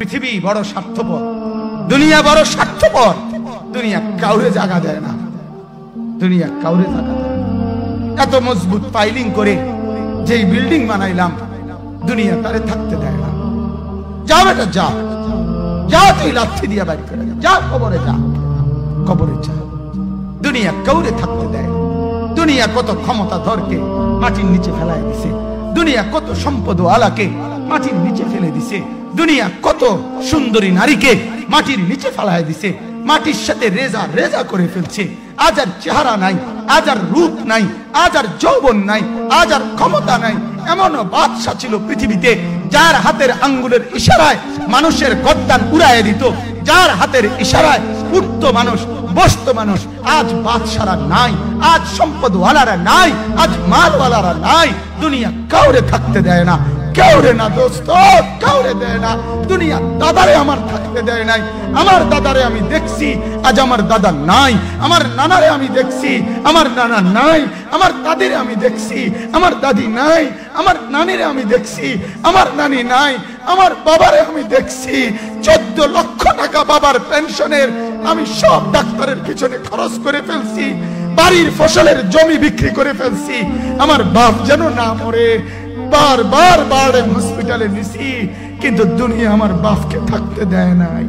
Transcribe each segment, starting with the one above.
পৃথিবী বড় স্বার্থপর, দুনিয়া বড় স্বার্থপর। দুনিয়া কাউরে জায়গা দেয় না, দুনিয়া কাউরে জায়গা দেয় না। এত মজবুত পাইলিং করে যেই বিল্ডিং বানাইলাম, দুনিয়া তারে থাকতে দেয় না। যা বেটা যা, যা তুই লাথি দিয়া বাইর করে যা, কবরে যা, কবরে যা। দুনিয়া কাউরে থাকতে দেয়। দুনিয়া কত ক্ষমতা ধরকে মাটির নিচে ফেলাই দিছে, দুনিয়া কত সম্পদ আলাকে মাটির নিচে ফেলে দিছে, দুনিয়া কত সুন্দরী নারীকে মাটির নিচে ফেলাই দিছে, মাটির সাথে রেজা রেজা করে ফেলছে। আজ আর চেহারা নাই, আজ আর রূপ নাই, আজ আর যৌবন নাই, আজ আর ক্ষমতা নাই। এমন বাদশা ছিল পৃথিবীতে যার হাতের আঙ্গুলের ইশারায় মানুষের গর্দান উড়াইয়ে দিত, যার হাতের ইশারায় উঠতো মানুষ, বসতো মানুষ। আজ বাদশারা নাই, আজ সম্পদওয়ালারা নাই, আজ মালওয়ালারা নাই। দুনিয়া কাউরে থাকতে দেয় না, কাউরে না দোস্ত, কাউরে দেয় না। দুনিয়া দাদারে আমার থাকতে দেয় নাই। আমার দাদারে আমি দেখছি, আজ আমার দাদা নাই। আমার নানারে আমি দেখছি, আমার নানা নাই। আমার দাদিরে আমি দেখছি, আমার দাদি নাই। আমার নানিরে আমি দেখছি, আমার নানি নাই। আমার বাবারে আমি দেখছি, 14 লক্ষ টাকা বাবার পেনশনের আমি সব ডাক্তারের পিছনে খরচ করে ফেলছি, বাড়ির ফসলের জমি বিক্রি করে ফেলছি। আমার বাপ যেন না মরে বারবার বারে হসপিটালে নিছি, কিন্তু দুনিয়া আমার বাপকে থাকতে দেয় নাই।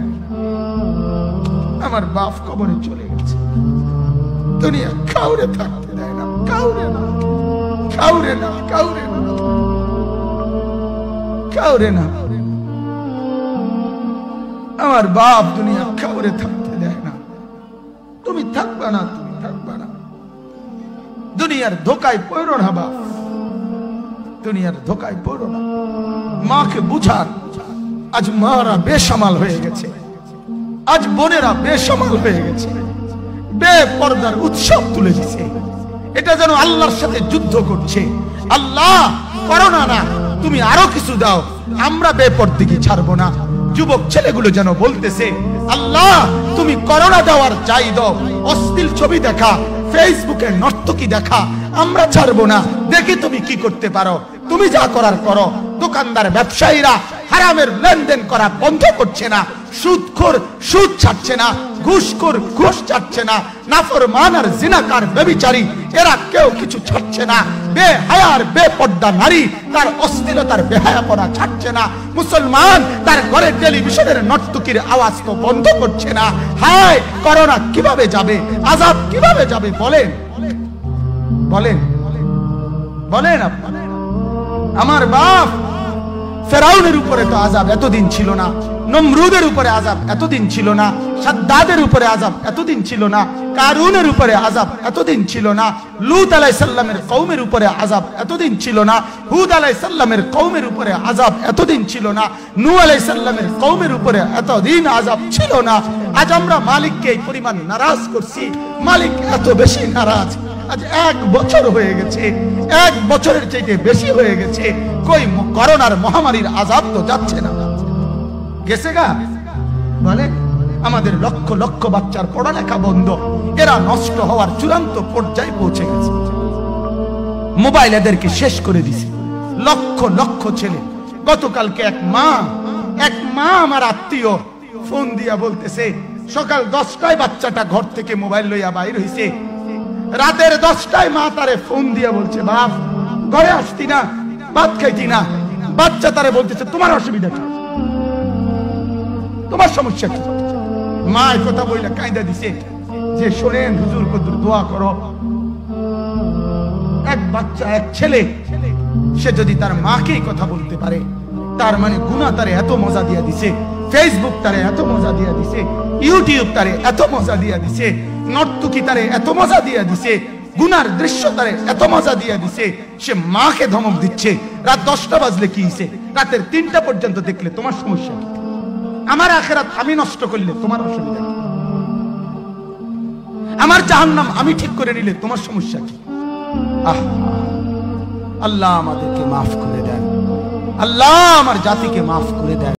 আমার বাপ কবরে চলে গেছে, দুনিয়া কাউরে থাকতে দেয় না, কাউরে না, কাউরে না, কাউরে না, কাউরে না। আমার বাপ দুনিয়া কাউরে থাকতে দেয় না। তুমি থাকবা না, তুমি থাকবা না। দুনিয়ার ধোকায় পড়ো না বাপ, দুনিয়ার ধোকায় পড়ো না। মাকে বুঝান, আজ মারা বেসামাল হয়ে গেছে, আজ বোনেরা বেসামাল হয়ে গেছে, বেপরদার উৎসব তুলে দিছে। এটা যেন আল্লাহর সাথে যুদ্ধ করছে। আল্লাহ করোনা না, তুমি আরো কিছু দাও, আমরা বেপরদিকে ছাড়বো না। যুবক ছেলেগুলো যেন বলতেছে, আল্লাহ তুমি করোনা দেওয়ার চাই দাও, অশ্লীল ছবি দেখা, ফেসবুকে নর্তকী দেখা আমরা ছাড়বো না। দেখি তুমি কি করতে পারো, তুমি যা করার করো। দোকানদার ব্যবসায়ীরা হারামের লেনদেন করা বন্ধ করছে না, সুদখোর সুদ ছাড়ছে না, ঘুষখোর ঘুষ ছাড়ছে না, নাফরমান আর জিনাকার ব্যভিচারী এরা কেউ কিছু ছাড়ছে না। বেহায়ার বেপর্দা নারী তার অশ্লীলতার বেহায়াপনা ছাড়ছে না। মুসলমান তার ঘরে টেলিভিশনের নর্তকীর আওয়াজ তো বন্ধ করছে না। হায় করোনা কিভাবে যাবে, আযাব কিভাবে যাবে বলেন, বলেন, বলেন আপনারা। আমার বাপ ফেরাউনের উপরে তো আযাব এতদিন ছিল না, নমরুদের উপরে আযাব এতদিন ছিল না, সাদ্দাদের উপরে আযাব এতদিন ছিল না, কারুনের উপরে আযাব এতদিন ছিল না, লূত আলাইহিস সালামের কওমের উপরে আযাব এতদিন ছিল না, হুদ আলাইহিস সালামের কওমের উপরে আযাব এতদিন ছিল না, নূহ আলাইহিস সালামের কওমের উপরে এতদিন আযাব ছিল না। আজ আমরা মালিককে এই পরিমাণ নারাজ করছি, মালিক এত বেশি নারাজ। আজ 1 বছর হয়ে গেছে, 1 বছরের চাইতে বেশি হয়ে গেছে, কই করোনার মহামারীর আযাব তো যাচ্ছে না, গেছে গা বলে। আমাদের লক্ষ লক্ষ বাচ্চার পড়ালেখা বন্ধ, এরা নষ্ট হওয়ার চূড়ান্ত পর্যায়ে পৌঁছে গেছে। মোবাইল এদেরকে শেষ করে দিছে, লক্ষ লক্ষ ছেলে। গতকালকে এক মা আমার আত্মীয় ফোন দিয়া বলতেছে, সকাল 10টায় বাচ্চাটা ঘর থেকে মোবাইল লইয়া বাইর হইছে, রাতের 10টায় মা তারে ফোন দিয়া বলছে, বাপ ঘরে আসতি না, ভাত খাইতি না। বাচ্চা তারে বলতেছে, তোমার অসুবিধা কি, তোমার সমস্যা কি? মা এই কথা বইলা কাঁদা দিছে যে, শোনেন হুজুর কদ্দুর দোয়া করো। এক বাচ্চা, এক ছেলে, সে যদি তার মাকেই কথা বলতে পারে, তার মানে গুনাহ তারে এত মজা দিয়া দিছে, ফেসবুক তারে এত মজা দিয়া দিছে, ইউটিউব তারে এত মজা দিয়া দিছে, নর্তকী তারে এত মজা দিয়া দিছে, গুনার দৃশ্য তারে এত মজা দিয়া দিছে, সে মাকে ধমক দিচ্ছে। রাত 10টা বাজলে কি হইছে, রাতের 3টা পর্যন্ত দেখলে তোমার সমস্যা কি? আমার আখিরাত আমি নষ্ট করলে তোমার অসুবিধা কি? আমার জাহান্নাম আমি ঠিক করে নিলে তোমার সমস্যা কি? আল্লাহ আমাদেরকে মাফ করে দেন, আল্লাহ আমার জাতিকে মাফ করে দেন।